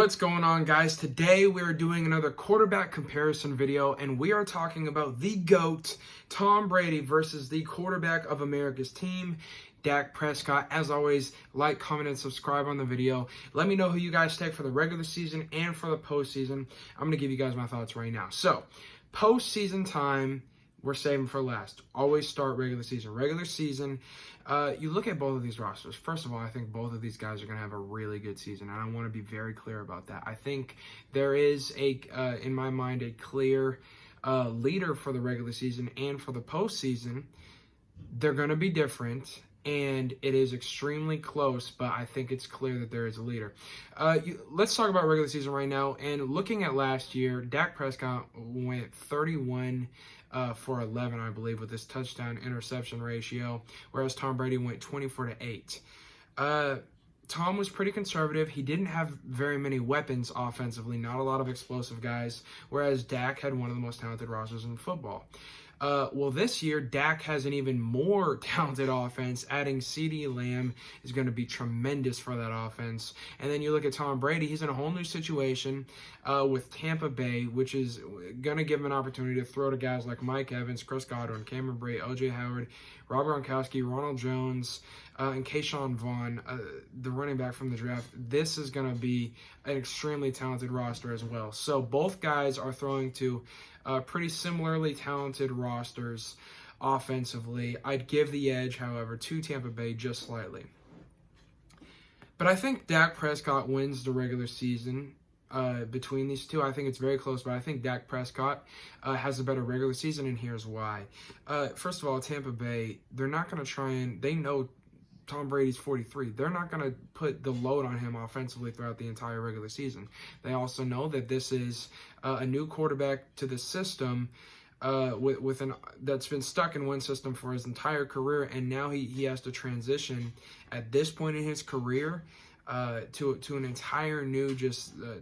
What's going on, guys? Today we are doing another quarterback comparison video, and we are talking about the GOAT, Tom Brady, versus the quarterback of America's team, Dak Prescott. As always, like, comment, and subscribe on the video. Let me know who you guys take for the regular season and for the postseason. I'm going to give you guys my thoughts right now. So, postseason time, we're saving for last. Always start regular season. Regular season, you look at both of these rosters. First of all, I think both of these guys are going to have a really good season, and I want to be very clear about that. I think there is, in my mind, a clear leader for the regular season and for the postseason. They're going to be different, and it is extremely close, but I think it's clear that there is a leader. Let's talk about regular season right now. And looking at last year, Dak Prescott went 31 for 11, I believe, with this touchdown interception ratio, whereas Tom Brady went 24-8. Tom was pretty conservative. He didn't have very many weapons offensively, not a lot of explosive guys, whereas Dak had one of the most talented rosters in football. Well, this year, Dak has an even more talented offense. Adding CeeDee Lamb is going to be tremendous for that offense. And then you look at Tom Brady, he's in a whole new situation with Tampa Bay, which is going to give him an opportunity to throw to guys like Mike Evans, Chris Godwin, Cameron Brate, O.J. Howard, Rob Gronkowski, Ronald Jones, and Keyshawn Vaughn, the running back from the draft. This is going to be an extremely talented roster as well. So both guys are throwing to pretty similarly talented rosters offensively. I'd give the edge, however, to Tampa Bay just slightly. But I think Dak Prescott wins the regular season between these two. I think it's very close, but I think Dak Prescott has a better regular season, and here's why. First of all, Tampa Bay, they're not going to try and, they know Tom Brady's 43. They're not going to put the load on him offensively throughout the entire regular season. They also know that this is a new quarterback to the system that's been stuck in one system for his entire career, and now he has to transition at this point in his career to an entire new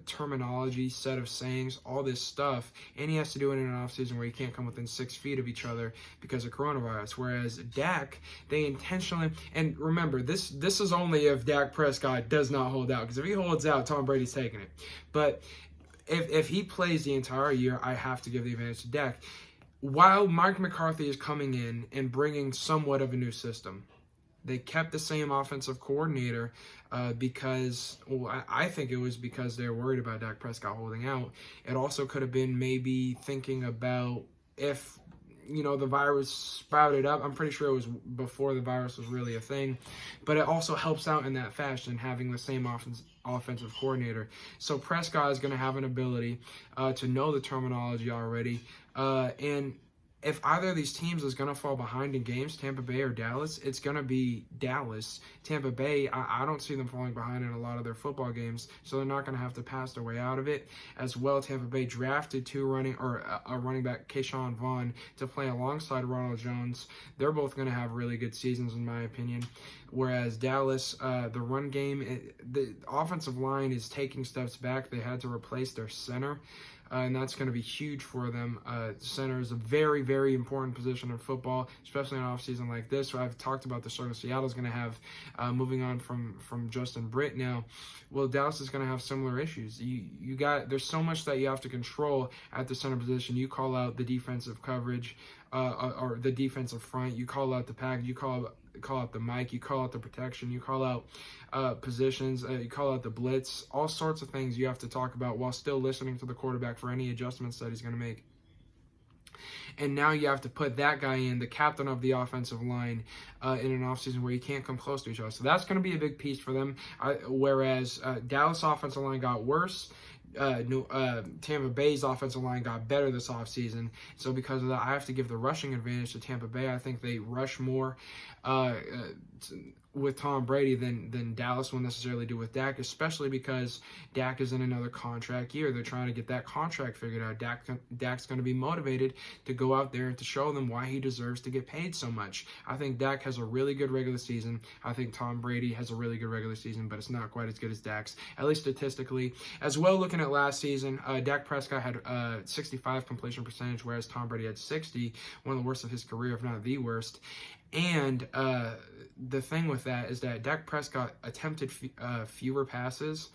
terminology, set of sayings, all this stuff, and he has to do it in an offseason where he can't come within 6 feet of each other because of coronavirus. Whereas Dak, they intentionally, and remember, this is only if Dak Prescott does not hold out, because if he holds out, Tom Brady's taking it. But if he plays the entire year, I have to give the advantage to Dak. While Mike McCarthy is coming in and bringing somewhat of a new system, they kept the same offensive coordinator because, well, I think it was because they were worried about Dak Prescott holding out. It also could have been maybe thinking about if, the virus sprouted up. I'm pretty sure it was before the virus was really a thing. But it also helps out in that fashion, having the same offensive coordinator. So Prescott is going to have an ability to know the terminology already. And if either of these teams is going to fall behind in games, Tampa Bay or Dallas, it's going to be Dallas. Tampa Bay, I don't see them falling behind in a lot of their football games, so they're not going to have to pass their way out of it. As well, Tampa Bay drafted a running back, Keyshawn Vaughn, to play alongside Ronald Jones. They're both going to have really good seasons, in my opinion. Whereas Dallas, the run game, the offensive line is taking steps back. They had to replace their center. And that's going to be huge for them. Center is a very, very important position in football, especially in an offseason like this. So I've talked about the struggle Seattle's going to have moving on from Justin Britt now. Well, Dallas is going to have similar issues. There's so much that you have to control at the center position. You call out the defensive coverage or the defensive front. You call out the package. You call out the mic, you call out the protection, you call out positions, you call out the blitz, all sorts of things you have to talk about while still listening to the quarterback for any adjustments that he's going to make. And now you have to put that guy in, the captain of the offensive line, in an offseason where you can't come close to each other. So that's going to be a big piece for them. Whereas Dallas offensive line got worse, Tampa Bay's offensive line got better this offseason. So because of that, I have to give the rushing advantage to Tampa Bay. I think they rush more with Tom Brady than Dallas will necessarily do with Dak, especially because Dak is in another contract year. They're trying to get that contract figured out. Dak's going to be motivated to go out there and to show them why he deserves to get paid so much. I think Dak has a really good regular season. I think Tom Brady has a really good regular season, but it's not quite as good as Dak's, at least statistically. As well, looking at last season, Dak Prescott had 65 completion percentage, whereas Tom Brady had 60, one of the worst of his career, if not the worst. And the thing with that is that Dak Prescott attempted fewer passes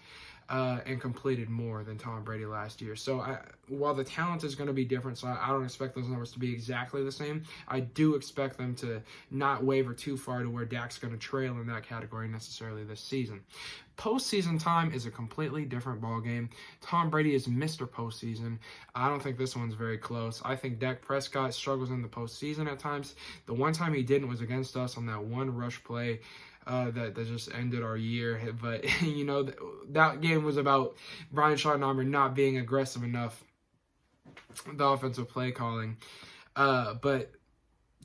and completed more than Tom Brady last year. So while the talent is going to be different, so I don't expect those numbers to be exactly the same, I do expect them to not waver too far to where Dak's going to trail in that category necessarily this season. Postseason time is a completely different ballgame. Tom Brady is Mr. Postseason. I don't think this one's very close. I think Dak Prescott struggles in the postseason at times. The one time he didn't was against us on that one rush play that just ended our year. But, you know, that game was about Brian Schottenheimer not being aggressive enough, the offensive play calling. But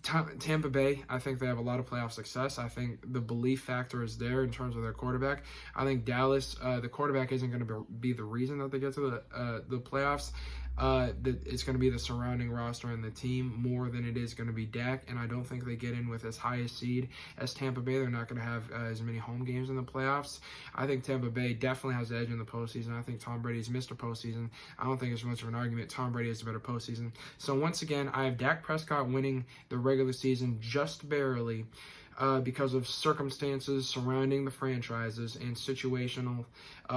Tampa Bay, I think they have a lot of playoff success. I think the belief factor is there in terms of their quarterback. I think Dallas, the quarterback isn't going to be the reason that they get to the playoffs. It's going to be the surrounding roster and the team more than it is going to be Dak, and I don't think they get in with as high a seed as Tampa Bay. They're not going to have as many home games in the playoffs. I think Tampa Bay definitely has the edge in the postseason. I think Tom Brady is Mr. Postseason. I don't think there's much of an argument. Tom Brady is the better postseason. So once again, I have Dak Prescott winning the regular season just barely, because of circumstances surrounding the franchises and situational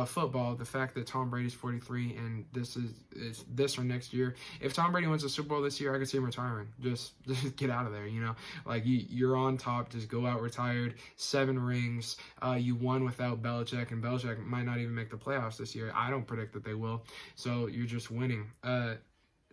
football. The fact that Tom Brady's 43 and this is this or next year. If Tom Brady wins the Super Bowl this year, I could see him retiring. Just get out of there, you know. Like, you're on top. Just go out retired. 7 rings. You won without Belichick, and Belichick might not even make the playoffs this year. I don't predict that they will. So you're just winning.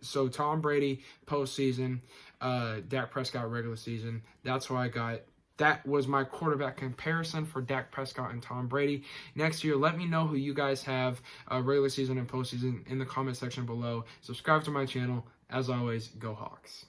So Tom Brady postseason, Dak Prescott regular season. That's who I got. That was my quarterback comparison for Dak Prescott and Tom Brady. Next year, let me know who you guys have regular season and postseason in the comment section below. Subscribe to my channel. As always, go Hawks.